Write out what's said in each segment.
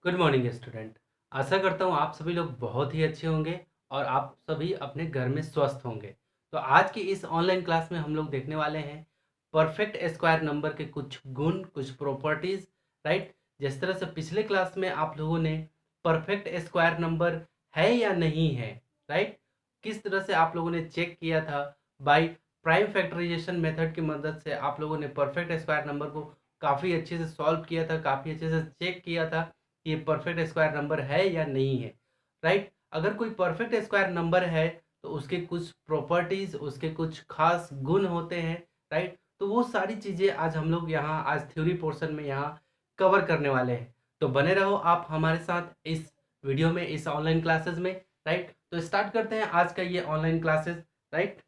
Good morning student. आशा करता हूँ आप सभी लोग बहुत ही अच्छे होंगे और आप सभी अपने घर में स्वस्थ होंगे। तो आज की इस ऑनलाइन क्लास में हम लोग देखने वाले हैं परफेक्ट स्क्वायर नंबर के कुछ गुण, कुछ प्रॉपर्टीज। राइट, जिस तरह से पिछले क्लास में आप लोगों ने परफेक्ट स्क्वायर नंबर है या नहीं है, राइट, किस तरह से आप लोगों ने चेक किया था बाय प्राइम फैक्टराइजेशन मेथड की मदद से आप लोगों ने परफेक्ट स्क्वायर नंबर को काफ़ी अच्छे से सॉल्व किया था, काफ़ी अच्छे से चेक किया था ये परफेक्ट स्क्वायर नंबर है या नहीं है। राइट, अगर कोई परफेक्ट स्क्वायर नंबर है तो उसके कुछ प्रॉपर्टीज, उसके कुछ खास गुण होते हैं। राइट, तो वो सारी चीज़ें आज हम लोग यहाँ आज थ्योरी पोर्शन में यहाँ कवर करने वाले हैं। तो बने रहो आप हमारे साथ इस वीडियो में, इस ऑनलाइन क्लासेस में। राइट, तो स्टार्ट करते हैं आज का ये ऑनलाइन क्लासेस। राइट,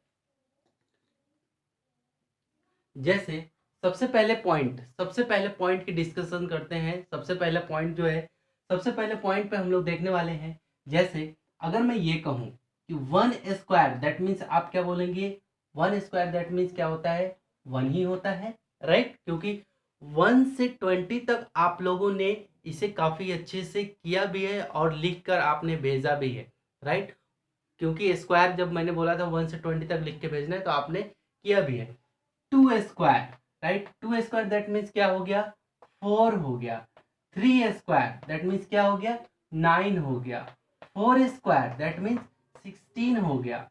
जैसे सबसे पहले पॉइंट की डिस्कशन करते हैं। सबसे पहला पॉइंट जो है, सबसे पहले पॉइंट पे हम लोग देखने वाले हैं। जैसे अगर मैं ये कहूँ कि वन स्क्वायर दैट मीन्स, आप क्या बोलेंगे? वन स्क्वायर दैट मीन्स क्या होता है? वन ही होता है। राइट, क्योंकि 1 से 20 तक आप लोगों ने इसे काफी अच्छे से किया भी है और लिख कर आपने भेजा भी है। राइट, क्योंकि स्क्वायर जब मैंने बोला था 1 से 20 तक लिख के भेजना है तो आपने किया भी है। 2 square, right, 2 square that means क्या हो गया? 4 हो गया। 3 स्क्वायर दैट मीन्स क्या हो गया? 9 हो गया। 4 स्क्वायर दैट मीन्स 16 हो गया।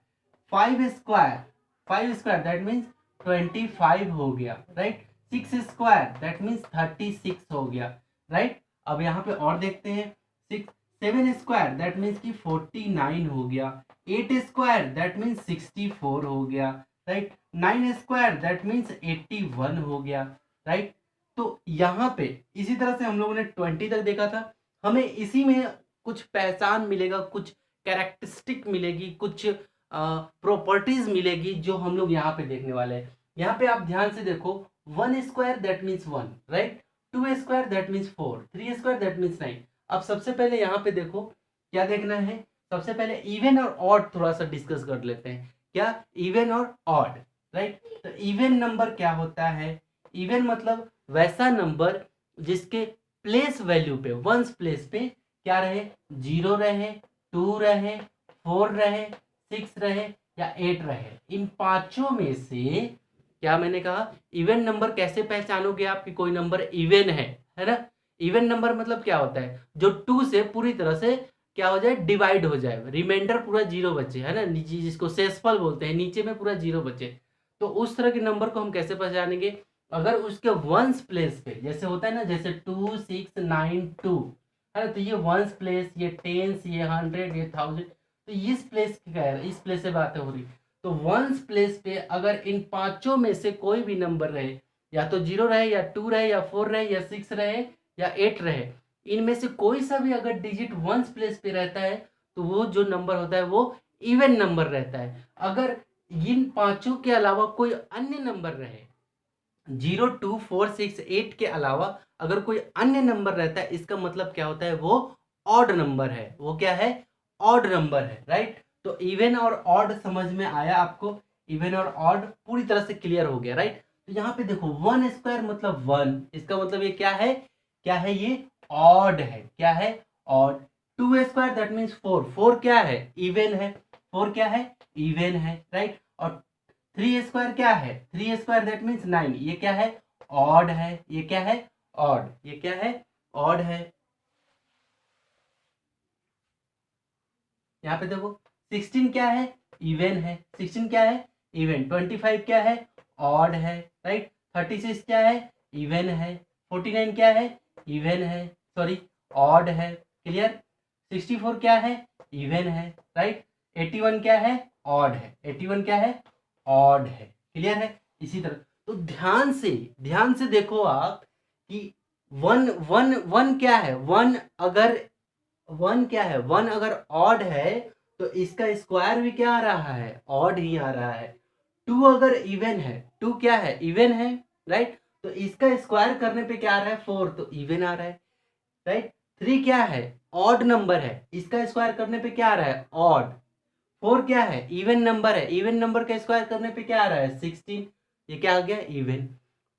5 स्क्वायर दैट मीन्स 25 हो गया। राइट, 6 स्क्वायर दैट मीन्स 36 हो गया। राइट, अब यहाँ पे और देखते हैं। 7 स्क्वायर दैट मीन्स की 49 हो गया। 8 स्क्वायर दैट मीन्स 64 हो गया। राइट, 9 स्क्वायर दैट मीन्स 81 हो गया। राइट, तो यहाँ पे इसी तरह से हम लोगों ने 20 तक देखा था। हमें इसी में कुछ पहचान मिलेगा, कुछ कैरेक्टरिस्टिक मिलेगी, कुछ प्रॉपर्टीज मिलेगी जो हम लोग यहाँ पे देखने वाले हैं। यहाँ पे आप ध्यान से देखो, 1 square that means 1, right, 2 square that means 4, 3 square that means 9। अब सबसे पहले यहाँ पे देखो क्या देखना है। सबसे पहले इवन और ऑड थोड़ा सा डिस्कस कर लेते हैं। क्या? इवन और ऑड। राइट, तो इवन नंबर क्या होता है? इवन मतलब वैसा नंबर जिसके प्लेस वैल्यू पे, वंस प्लेस पे क्या रहे? 0 रहे, 2 रहे, 4 रहे, 6 रहे या 8 रहे। इन पांचों में से क्या मैंने कहा? इवन नंबर कैसे पहचानोगे आप कि कोई नंबर इवन है ना? इवन नंबर मतलब क्या होता है? जो 2 से पूरी तरह से क्या हो जाए? डिवाइड हो जाए, रिमाइंडर पूरा 0 बचे, है ना, जिसको शेषफल बोलते हैं, नीचे में पूरा 0 बचे। तो उस तरह के नंबर को हम कैसे पहचानेंगे? अगर उसके वंस प्लेस पे जैसे होता है ना, जैसे 2 6 9 2, है ना, तो ये वंस प्लेस, ये टेंस, ये 100, ये 1000, तो इस प्लेस की कह रहा है, इस प्लेस से बातें हो रही। तो वंस प्लेस पे अगर इन पांचों में से कोई भी नंबर रहे, या तो 0 रहे, या 2 रहे, या 4 रहे, या 6 रहे, या 8 रहे, इनमें से कोई सा भी अगर डिजिट वंस प्लेस पे रहता है तो वो जो नंबर होता है वो इवन नंबर रहता है। अगर इन पांचों के अलावा कोई अन्य नंबर रहे, 0 2 4 6 8 के अलावा अगर कोई अन्य नंबर रहता है, इसका मतलब क्या होता है? वो ऑड नंबर है। वो क्या है? ऑड नंबर है। राइट, तो इवन और ऑड समझ में आया आपको? इवन और ऑड पूरी तरह से क्लियर हो गया। राइट, तो यहाँ पे देखो 1 स्क्वायर मतलब 1, इसका मतलब ये क्या है? क्या है ये? ऑड है। क्या है? ऑड। 2 स्क्वायर दैट मीन्स 4, 4 क्या है? इवन है। 4 क्या है? इवन है। राइट, और 3 स्क्वायर क्या है? 3 स्क्वायर दैट मीन्स 9, ये क्या है? ऑड है। ये क्या है? ऑड। ये क्या है? ऑड है। यहाँ पे देखो 16 क्या है? इवन है। 16 क्या है? इवन। 25 क्या है? ऑड है। राइट, 36 क्या है? इवन है। 49 क्या है? इवन है, सॉरी, ऑड है। क्लियर? 64 क्या है? इवन है। राइट, 81 क्या है? ऑड है। 81 क्या है? ऑड है। क्लियर है? इसी तरह तो ध्यान से देखो आप कि वन वन वन क्या है? वन क्या है? वन अगर ऑड है तो इसका स्क्वायर भी क्या आ रहा है? ऑड ही आ रहा है। 2 अगर इवन है, 2 क्या है? इवन है। राइट, तो इसका स्क्वायर करने पे क्या आ रहा है? 4, तो इवन आ रहा है। राइट, 3 क्या है? ऑड नंबर है, इसका स्क्वायर करने पे क्या आ रहा है? ऑड। 4 क्या है? इवन नंबर है, इवन नंबर का स्क्वायर करने पे क्या आ रहा है? 16, ये क्या आ गया? इवन।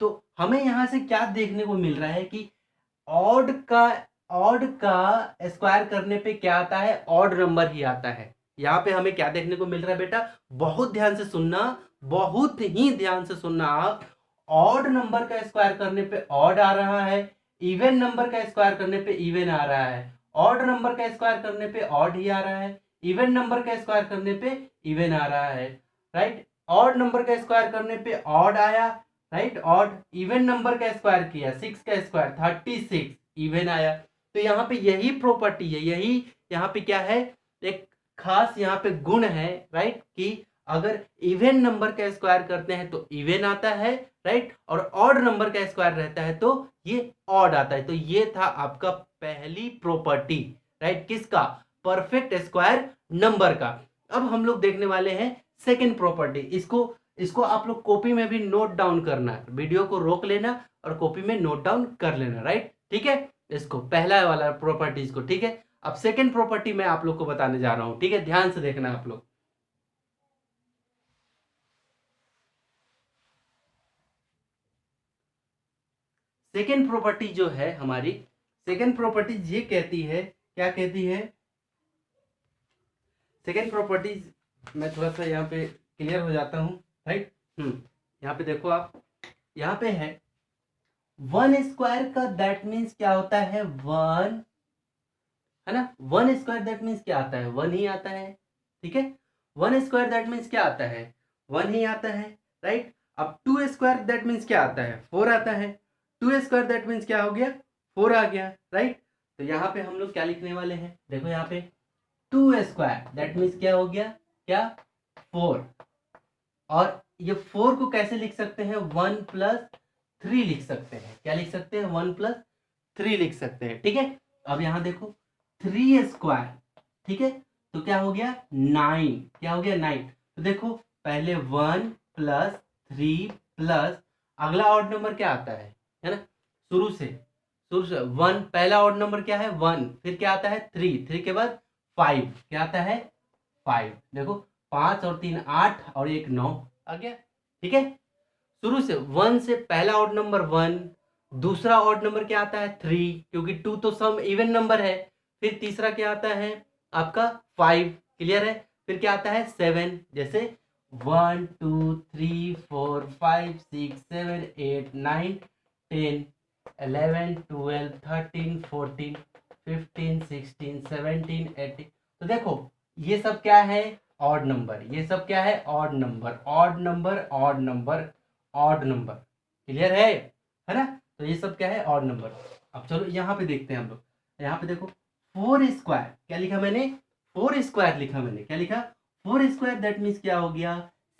तो हमें यहां से क्या देखने को मिल रहा है कि ऑड का ऑड का स्क्वायर करने पे क्या आता है, ऑड नंबर ही आता है। यहाँ पे हमें क्या देखने को मिल रहा है बेटा, बहुत ध्यान से सुनना, बहुत ही ध्यान से सुनना आप। ऑड नंबर का स्क्वायर करने पे ऑड आ रहा है, इवन नंबर का स्क्वायर करने पे इवन आ रहा है, ऑड नंबर का स्क्वायर करने पे ऑड ही आ रहा है, इवन नंबर का स्क्वायर करने पे इवन आ रहा है, राइट। ऑड नंबर का स्क्वायर करने पे ऑड आया, राइट, ऑड। इवन नंबर का स्क्वायर किया, 6 का स्क्वायर 36, इवन आया। तो यहाँ पे यही प्रॉपर्टी है, यही यहाँ पे क्या है, एक खास यहाँ पे गुण है, राइट, कि अगर इवन नंबर का स्क्वायर करते हैं तो इवन आता है, राइट, और ऑड नंबर का स्क्वायर रहता है तो ये ऑड आता है। तो ये था आपका पहली प्रॉपर्टी, राइट, किसका, परफेक्ट स्क्वायर नंबर का। अब हम लोग देखने वाले हैं सेकेंड प्रॉपर्टी। इसको आप लोग कॉपी में भी नोट डाउन करना, वीडियो को रोक लेना और कॉपी में नोट डाउन कर लेना, राइट, ठीक है। इसको पहला वाला प्रॉपर्टीज को, ठीक है। अब सेकेंड प्रॉपर्टी मैं आप लोग को बताने जा रहा हूं, ठीक है, ध्यान से देखना आप लोग। सेकेंड प्रॉपर्टी जो है हमारी, सेकेंड प्रॉपर्टी ये कहती है, क्या कहती है, सेकेंड प्रॉपर्टीज, मैं थोड़ा सा यहाँ पे क्लियर हो जाता हूँ, राइट। यहाँ पे देखो आप, यहाँ पे है 1 स्क्वायर का दैट मीन्स क्या होता है, 1, है ना। 1 स्क्वायर दैट मीन्स क्या आता है, 1 ही आता है, ठीक है। 1 स्क्वायर दैट मीन्स क्या आता है, 1 ही आता है, राइट। अब 2 स्क्वायर दैट मीन्स क्या आता है, 4 आता है। 2 स्क्वायर दैट मीन्स क्या हो गया, 4 आ गया, राइट। तो यहाँ पे हम लोग क्या लिखने वाले हैं, देखो यहाँ पे 2 स्क्वायर दैट मीन्स क्या हो गया, क्या, 4। और ये 4 को कैसे लिख सकते हैं, 1 प्लस 3 लिख सकते हैं, क्या लिख सकते हैं, 1 प्लस 3 लिख सकते हैं, ठीक है। अब यहाँ देखो 3 स्क्वायर, ठीक है, तो क्या हो गया 9, क्या हो गया 9। तो देखो पहले 1 प्लस 3 प्लस अगला ऑड नंबर क्या आता है ना, शुरू से 1, पहला ऑड नंबर क्या है 1, फिर क्या आता है 3 के बाद 5, क्या आता है 5। देखो 5 और 3 8 और 1 9 आ गया, ठीक है। शुरू से 1 से पहला ऑड नंबर 1, दूसरा ऑड नंबर क्या आता है 3, क्योंकि 2 तो सम इवन नंबर है। फिर तीसरा क्या आता है आपका 5, क्लियर है। फिर क्या आता है 7, जैसे 1 2 3 4 5 6 7 8 9 10 11 12 13 14 15 16 17 18। तो देखो ये सब क्या है, ऑड नंबर, ये सब क्या है, odd number, odd number, odd number, odd number, clear है ना। तो ये सब क्या है, ऑड नंबर। अब चलो यहाँ पे देखते हैं हम लोग, यहाँ पे देखो 4 स्क्वायर, क्या लिखा मैंने, 4 स्क्वायर लिखा मैंने, क्या लिखा, 4 स्क्वायर दैट मीन्स क्या हो गया,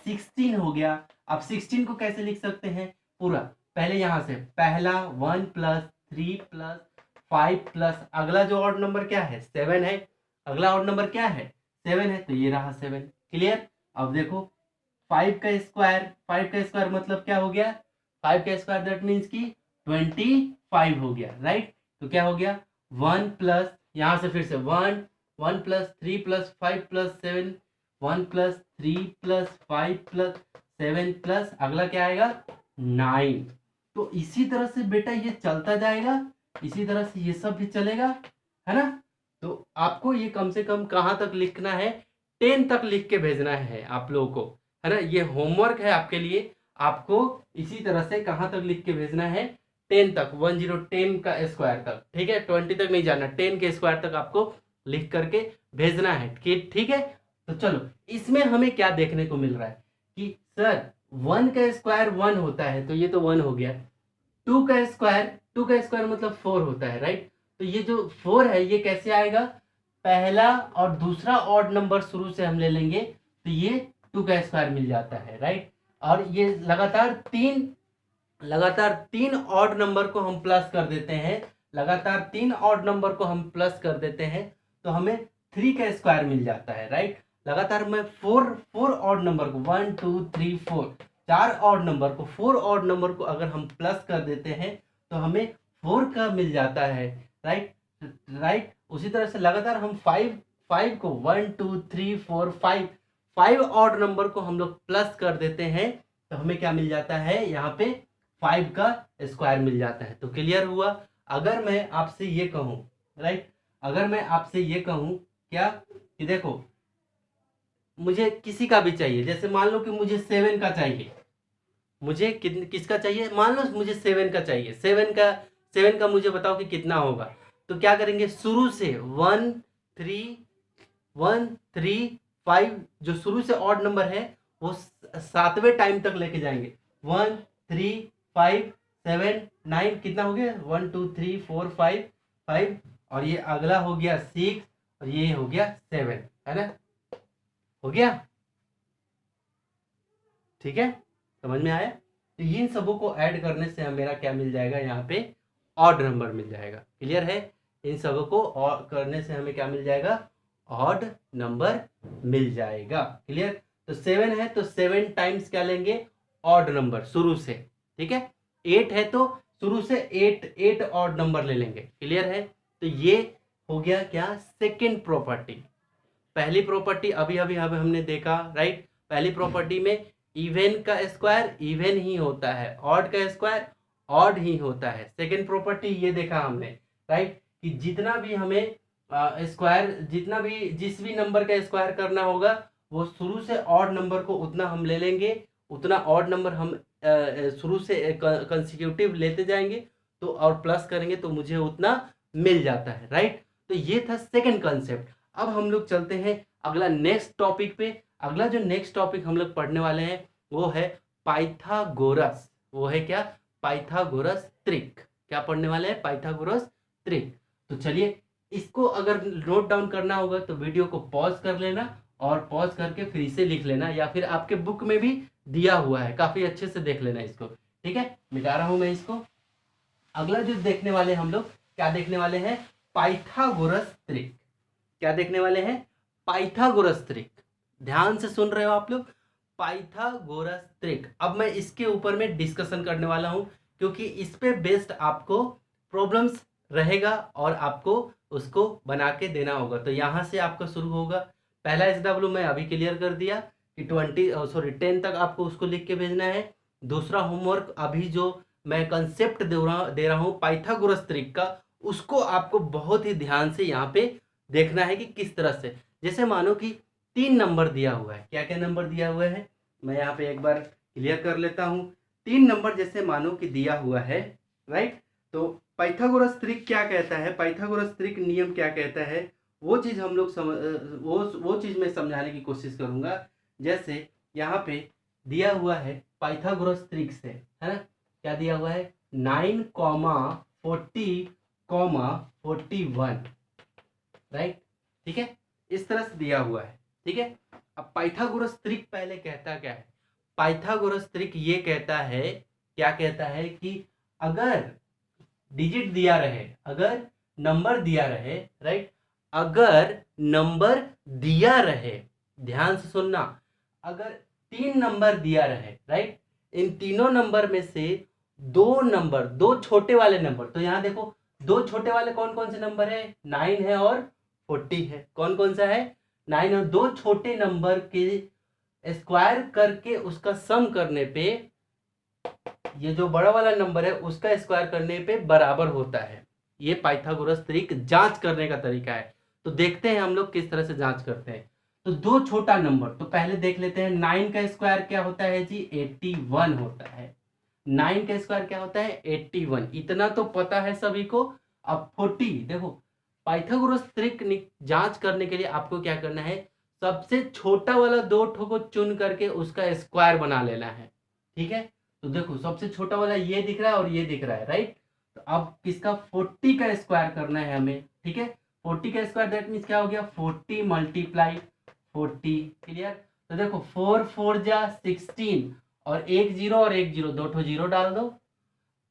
16 हो गया। अब 16 को कैसे लिख सकते हैं पूरा, पहले यहाँ से पहला 1 प्लस 3 प्लस 5 प्लस अगला जो ऑड नंबर क्या है 7 है, अगला ऑड नंबर क्या है 7 है, तो ये रहा 7, क्लियर। अब देखो 5 का स्क्वायर मतलब क्या हो गया, 5 का स्क्वायर दैट मीन्स की 25 हो गया, राइट। तो क्या हो गया 1 प्लस, यहाँ से फिर से 1 plus 3 plus 5 plus 7, 1 plus 3 plus 5 plus 7 plus अगला क्या आएगा 9। तो इसी तरह से बेटा ये चलता जाएगा, इसी तरह से ये सब भी चलेगा, है ना। तो आपको ये कम से कम कहाँ तक लिखना है, 10 तक लिख के भेजना है आप लोगों को, है ना। ये होमवर्क है आपके लिए, आपको इसी तरह से कहाँ तक लिख के भेजना है, 10 तक, 10 का स्क्वायर तक, ठीक है, 20 तक नहीं जाना, 10 के स्क्वायर तक आपको लिख करके भेजना है, ठीक है। तो चलो इसमें हमें क्या देखने को मिल रहा है कि सर 1 का स्क्वायर 1 होता है, तो ये तो 1 हो गया। 2 का स्क्वायर मतलब 4 होता है, राइट। तो ये जो 4 है ये कैसे आएगा, पहला और दूसरा ऑड नंबर शुरू से हम ले लेंगे तो ये 2 का स्क्वायर मिल जाता है, राइट। और ये लगातार तीन ऑड नंबर को हम प्लस कर देते हैं, लगातार 3 ऑड नंबर को हम प्लस कर देते हैं तो हमें 3 का स्क्वायर मिल जाता है, राइट। लगातार मैं 4 ऑड नंबर को 1 2 3 4 4 ऑड नंबर को 4 ऑड नंबर को अगर हम प्लस कर देते हैं तो हमें 4 का मिल जाता है, राइट। उसी तरह से लगातार हम 5 को 1 2 3 4 5 ऑड नंबर को हम लोग प्लस कर देते हैं तो हमें क्या मिल जाता है, यहाँ पे 5 का स्क्वायर मिल जाता है। तो क्लियर हुआ। अगर मैं आपसे ये कहूँ राइट। अगर मैं आपसे ये कहूँ क्या कि देखो मुझे किसी का भी चाहिए, जैसे मान लो कि मुझे 7 का चाहिए, मुझे किसका चाहिए, मान लो मुझे 7 का चाहिए, 7 का मुझे बताओ कि कितना होगा। तो क्या करेंगे, शुरू से 1 3 1 3 5, जो शुरू से ऑड नंबर है वो 7वें टाइम तक लेके जाएंगे। 1 3 5 7 9, कितना हो गया, 1 2 3 4 5 5, और ये अगला हो गया 6, और ये हो गया 7, है ना, हो गया, ठीक है, समझ में आया। तो इन सबों को ऐड करने से मेरा क्या मिल जाएगा, यहाँ पे ऑड नंबर मिल जाएगा। क्लियर है, इन सबों को और करने से हमें क्या मिल जाएगा, ऑड नंबर मिल जाएगा। क्लियर, तो 7 है तो 7 टाइम्स क्या लेंगे, ऑड नंबर शुरू से, ठीक है। 8 है तो शुरू से 8 ऑड नंबर ले लेंगे। क्लियर है, तो ये हो गया क्या, सेकेंड प्रॉपर्टी। पहली प्रॉपर्टी अभी अभी हमने देखा, राइट। पहली प्रॉपर्टी में इवन का स्क्वायर इवन ही होता है, ऑड का स्क्वायर ऑड ही होता है। सेकेंड प्रॉपर्टी ये देखा हमने, राइट, कि जितना भी हमें स्क्वायर, जितना भी जिस भी नंबर का स्क्वायर करना होगा वो शुरू से ऑड नंबर को उतना हम ले लेंगे, उतना ऑड नंबर हम शुरू से कंसेक्यूटिव लेते जाएंगे, तो और प्लस करेंगे तो मुझे उतना मिल जाता है, राइट। तो ये था सेकेंड कंसेप्ट। अब हम लोग चलते हैं अगला नेक्स्ट टॉपिक पे। अगला जो नेक्स्ट टॉपिक हम लोग पढ़ने वाले हैं वो है पाइथागोरस। वो है क्या, पाइथागोरस त्रिक। क्या पढ़ने वाले हैं, पाइथागोरस त्रिक। तो चलिए, इसको अगर नोट डाउन करना होगा तो वीडियो को पॉज कर लेना, और पॉज करके फिर से लिख लेना, या फिर आपके बुक में भी दिया हुआ है, काफी अच्छे से देख लेना इसको, ठीक है। मिटा रहा हूं मैं इसको। अगला जो देखने वाले हम लोग क्या देखने वाले हैं, पाइथागोरस त्रिक। क्या देखने वाले हैं, पाइथागोरस त्रिक। ध्यान से सुन रहे हो आप लोग, पाइथागोरस त्रिक। अब मैं इसके ऊपर में डिस्कशन करने वाला हूं, क्योंकि इस पे बेस्ड आपको प्रॉब्लम्स रहेगा और आपको उसको बना के देना होगा। तो यहां से आपका शुरू होगा। पहला SW मैं अभी क्लियर कर दिया कि 10 तक आपको उसको लिख के भेजना है। दूसरा होमवर्क अभी जो मैं कंसेप्ट दे रहा हूँ पाइथागोरस त्रिक का, उसको आपको बहुत ही ध्यान से यहाँ पे देखना है कि किस तरह से। जैसे मानो कि 3 नंबर दिया हुआ है, क्या क्या नंबर दिया हुआ है मैं यहाँ पे एक बार क्लियर कर लेता हूँ। 3 नंबर जैसे मानो कि दिया हुआ है, राइट। तो पाइथागोरस त्रिक क्या कहता है, पाइथागोरस त्रिक नियम क्या कहता है, वो चीज़ हम लोग वो चीज़ मैं समझाने की कोशिश करूँगा। जैसे यहाँ पे दिया हुआ है पाइथागोरस त्रिक से, है ना, क्या दिया हुआ है, 9, 40, 41, राइट, ठीक है, इस तरह से दिया हुआ है, ठीक है। अब पाइथागोरस त्रिक पहले कहता क्या है, पाइथागोरस त्रिक ये कहता है, क्या कहता है कि अगर डिजिट दिया रहे, अगर नंबर दिया रहे, राइट, अगर नंबर दिया रहे, ध्यान से सुनना, अगर 3 नंबर दिया रहे, राइट, इन तीनों नंबर में से 2 नंबर, 2 छोटे वाले नंबर, तो यहां देखो 2 छोटे वाले कौन कौन से नंबर है, 9 है और 40 है। कौन कौन सा है, 9 और 2 छोटे नंबर के स्क्वायर करके उसका सम करने पे ये जो बड़ा वाला नंबर है उसका स्क्वायर करने पे बराबर होता है। ये पाइथागोरस त्रिक जांच करने का तरीका है। तो देखते हैं हम लोग किस तरह से जांच करते हैं। तो 2 छोटा नंबर, तो पहले देख लेते हैं 9 का स्क्वायर क्या होता है जी, 81 होता है। 9 का स्क्वायर क्या होता है, 81, इतना तो पता है सभी को। अब 40 देखो, पाइथागोरस त्रिक जांच करने के लिए आपको क्या करना है, सबसे छोटा वाला 2 ठो को चुन करके उसका स्क्वायर बना लेना है, ठीक है। तो देखो सबसे छोटा वाला ये दिख रहा है और ये दिख रहा है, राइट। तो अब किसका, 40 का स्क्वायर करना है हमें, ठीक है। 40 का स्क्वायर दैट मीन्स क्या हो गया, 40 मल्टीप्लाई 40। क्लियर, तो देखो 4 4 जा 16, और 1 0 और 1 0, 2 ठो 0 डाल दो।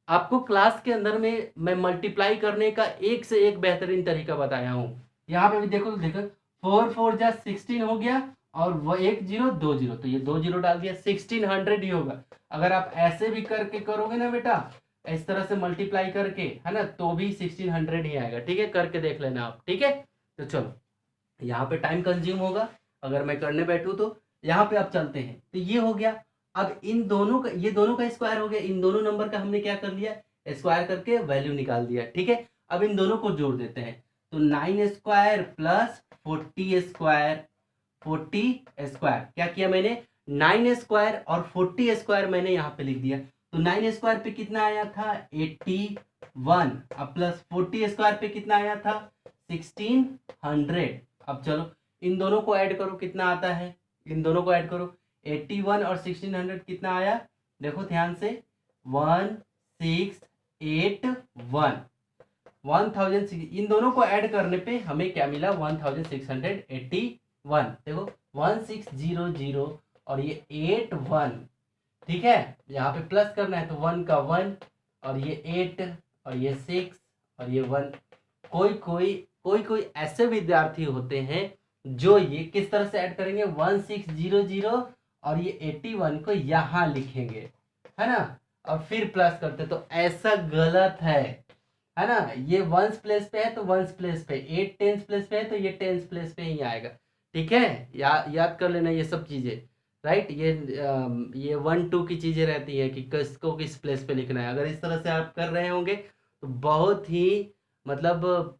आपको क्लास के अंदर में मैं मल्टीप्लाई करने का एक से एक बेहतरीन तरीका बताया हूँ। यहाँ पे भी देखो, तो देखो 4 4 जा 16 हो गया, और वो 1 0 2 0, तो ये 2 0 डाल दिया, 1600 ही होगा। अगर आप ऐसे भी करके करोगे ना बेटा, इस तरह से मल्टीप्लाई करके, है ना, तो भी 1600 ही आएगा, ठीक है, करके देख लेना आप, ठीक है। तो चलो, यहाँ पे टाइम कंज्यूम होगा अगर मैं करने बैठूँ तो। यहाँ पे आप चलते हैं, तो ये हो गया। अब इन दोनों का, ये दोनों का स्क्वायर हो गया, इन दोनों नंबर का हमने क्या कर लिया, स्क्वायर करके वैल्यू निकाल दिया, ठीक है। अब इन दोनों को जोड़ देते हैं, तो 9 स्क्वायर प्लस 40 स्क्वायर, 40 स्क्वायर क्या किया मैंने, 9 स्क्वायर और 40 स्क्वायर मैंने यहाँ पे लिख दिया। तो 9 स्क्वायर पे कितना आया था 81, अब प्लस 40 स्क्वायर पे कितना आया था 1600। अब चलो इन दोनों को ऐड करो, कितना आता है, इन दोनों को ऐड करो, 81 और 1600 कितना आया, देखो ध्यान से, 1681, 1000, इन दोनों को ऐड करने पे हमें क्या मिला 1681। देखो 1600 और ये 81, ठीक है, यहाँ पे प्लस करना है तो 1 का 1 और ये 8 और ये 6 और ये 1। कोई ऐसे विद्यार्थी होते हैं जो ये किस तरह से ऐड करेंगे, 1600 और ये 81 को यहाँ लिखेंगे, है ना, और फिर प्लस करते, तो ऐसा गलत है ना। ये वंस प्लेस पे है तो वंस प्लेस पे, 8 टेंस प्लेस पे है तो ये टेंस प्लेस पे ही आएगा, ठीक है, याद कर लेना ये सब चीजें, राइट। ये 1 2 की चीजें रहती है कि किसको किस प्लेस पे लिखना है। अगर इस तरह से आप कर रहे होंगे तो बहुत ही मतलब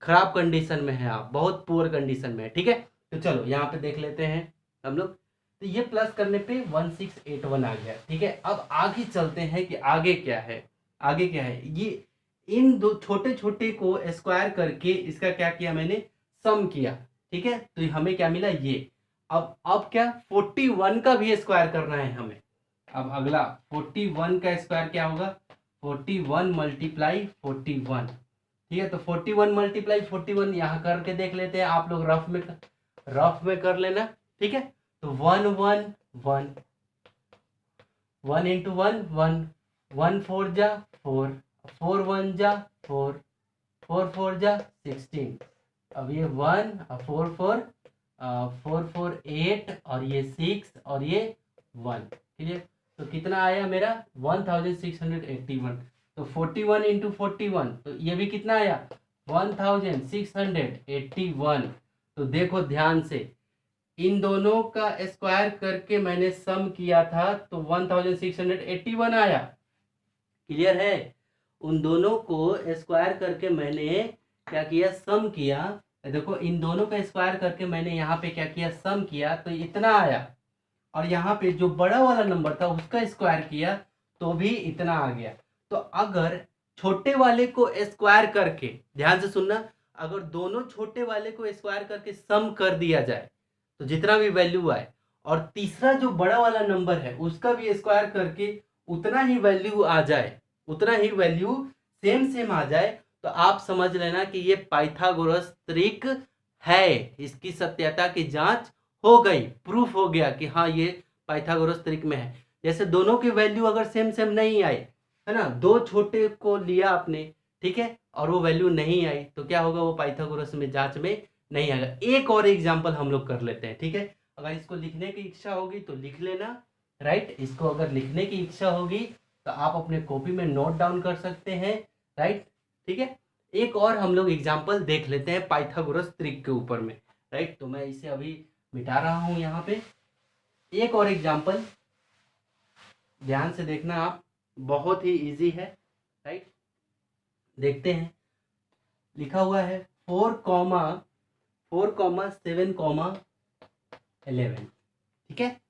खराब कंडीशन में है आप, बहुत पुअर कंडीशन में है, ठीक है। तो चलो यहाँ पे देख लेते हैं हम लोग, तो ये प्लस करने पे 1681 आ गया, ठीक है। अब आगे चलते हैं कि आगे क्या है, आगे क्या है, ये इन दो छोटे छोटे को स्क्वायर करके इसका क्या किया मैंने, सम किया, ठीक है, तो हमें क्या मिला ये। अब क्या 41 का भी स्क्वायर करना है हमें। अब अगला 41 का स्क्वायर क्या होगा, 41 मल्टीप्लाई 41, ठीक है। तो 41 मल्टीप्लाई 41 यहाँ करके देख लेते हैं, आप लोग रफ में कर लेना, ठीक है। तो 1 1 1, 1 इंटू 1 1, 1 4 जा 4, 4 1 जा 4, 4 4 जा 16, अब ये 1 4 4 4 4 8 और ये 6 और ये 1, क्लियर। तो कितना आया मेरा 1681। तो 41 इंटू 41 तो ये भी कितना आया 1681। तो देखो ध्यान से, इन दोनों का स्क्वायर करके मैंने सम किया था तो 1681 आया, क्लियर है। उन दोनों को स्क्वायर करके मैंने क्या किया, सम किया। देखो इन दोनों का स्क्वायर करके मैंने यहाँ पे क्या किया, सम किया, तो इतना आया, और यहाँ पे जो बड़ा वाला नंबर था उसका स्क्वायर किया तो भी इतना आ गया। तो अगर छोटे वाले को स्क्वायर करके, ध्यान से सुनना, अगर दोनों छोटे वाले को स्क्वायर करके सम कर दिया जाए तो जितना भी वैल्यू आए, और तीसरा जो बड़ा वाला नंबर है उसका भी स्क्वायर करके उतना ही वैल्यू आ जाए, उतना ही वैल्यू सेम आ जाए, तो आप समझ लेना कि ये पाइथागोरस त्रिक है, इसकी सत्यता की जांच हो गई, प्रूफ हो गया कि हाँ ये पाइथागोरस त्रिक में है। जैसे दोनों की वैल्यू अगर सेम नहीं आई, है ना, दो छोटे को लिया आपने, ठीक है, और वो वैल्यू नहीं आई, तो क्या होगा, वो पाइथागोरस में जांच में नहीं आएगा। एक और एग्जांपल हम लोग कर लेते हैं, ठीक है। अगर इसको लिखने की इच्छा होगी तो लिख लेना, राइट। इसको अगर लिखने की इच्छा होगी तो आप अपने कॉपी में नोट डाउन कर सकते हैं, राइट, ठीक है। एक और हम लोग एग्जांपल देख लेते हैं पाइथागोरस त्रिक के ऊपर में, राइट। तो मैं इसे अभी मिटा रहा हूं यहाँ पे। एक और एग्जांपल ध्यान से देखना आप, बहुत ही इजी है, राइट। देखते हैं, लिखा हुआ है 4, 7, 11, ठीक है।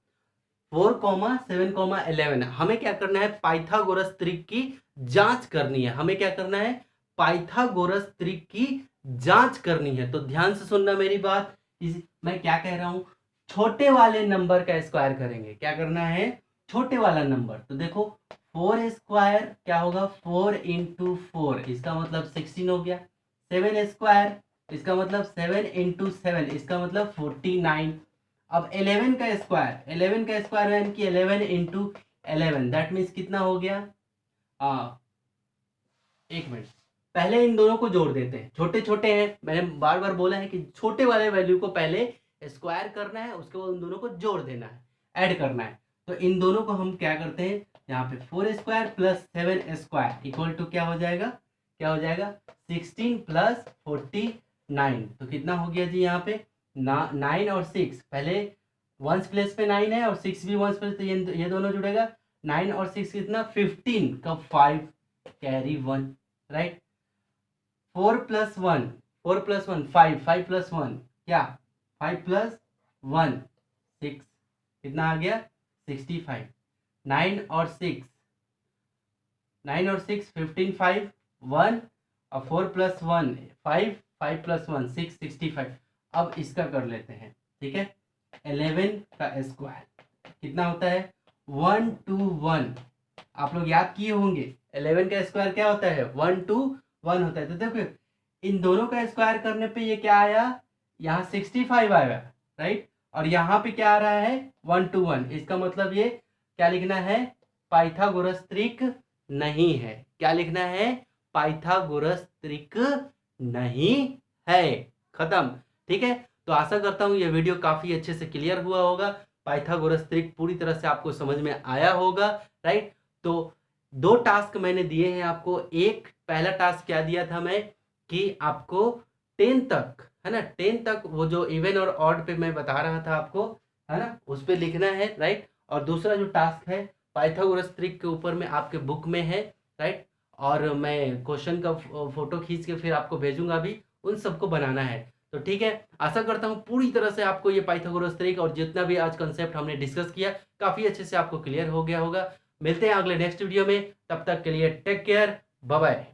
4, 7, 11 हमें क्या करना है, पाइथागोरस त्रिक की जांच करनी है। हमें क्या करना है, पाइथागोरस त्रिक की जांच करनी है। तो ध्यान से सुनना मेरी बात, मैं क्या कह रहा हूं, छोटे वाले नंबर का स्क्वायर करेंगे। क्या करना है, छोटे वाला नंबर। तो देखो 4 स्क्वायर क्या होगा, 4 इंटू 4, इसका मतलब 16 हो गया। 7 स्क्वायर, इसका मतलब 7 इंटू 7, इसका मतलब 49। अब 11 का स्क्वायर यानी कि 11 इंटू 11, दैट मीन्स कितना हो गया, एक मिनट, पहले इन दोनों को जोड़ देते हैं, छोटे छोटे हैं, मैंने बार बार बोला है कि छोटे वाले वैल्यू को पहले स्क्वायर करना है, उसके बाद उन दोनों को जोड़ देना है, ऐड करना है। तो इन दोनों को हम क्या करते हैं, यहाँ पे 4 square plus 7 square equal to क्या हो जाएगा, 16 प्लस 49। तो कितना हो गया जी, यहाँ पे 9 और 6, पहले वंस प्लेस पे 9 है और 6 भी वंस प्लेस, तो ये दोनों जुड़ेगा, 9 और 6 कितना 15 का 5 कैरी 1, राइट। 4 प्लस 1 4 + 1 5, 5 + 1 क्या 5 + 1 6, कितना आ गया 65। 9 और 6 15 5 1 और 4 + 1 5, 5 + 1 6 65। अब इसका कर लेते हैं, ठीक है। 11 का स्क्वायर कितना होता है 121। आप लोग याद किए होंगे 11 का स्क्वायर क्या होता है 121 होता है। तो देखो इन दोनों का स्क्वायर करने पे ये क्या आया यहाँ 65 आया, राइट। और यहाँ पे क्या आ रहा है 121। इसका मतलब ये क्या लिखना है पाइथागोरस त्रिक नहीं है। क्या लिखना है पाइथागोरस त्रिक नहीं है। खत्म, ठीक है। तो आशा करता हूं ये वीडियो काफी अच्छे से क्लियर हुआ होगा, पाइथागोरस त्रिक पूरी तरह से आपको समझ में आया होगा, राइट। तो 2 टास्क मैंने दिए हैं आपको। एक पहला टास्क क्या दिया था मैं कि आपको 10 तक, है ना, 10 तक वो जो इवन और ऑड पे मैं बता रहा था आपको, है ना, उस पे लिखना है, राइट। और दूसरा जो टास्क है पाइथागोरस त्रिक के ऊपर में आपके बुक में है, राइट। और मैं क्वेश्चन का फोटो खींच के फिर आपको भेजूंगा भी, उन सबको बनाना है। तो ठीक है, आशा करता हूँ पूरी तरह से आपको ये पाइथागोरस त्रिक और जितना भी आज कंसेप्ट हमने डिस्कस किया काफी अच्छे से आपको क्लियर हो गया होगा। मिलते हैं अगले नेक्स्ट वीडियो में, तब तक के लिए टेक केयर, बाय बाय।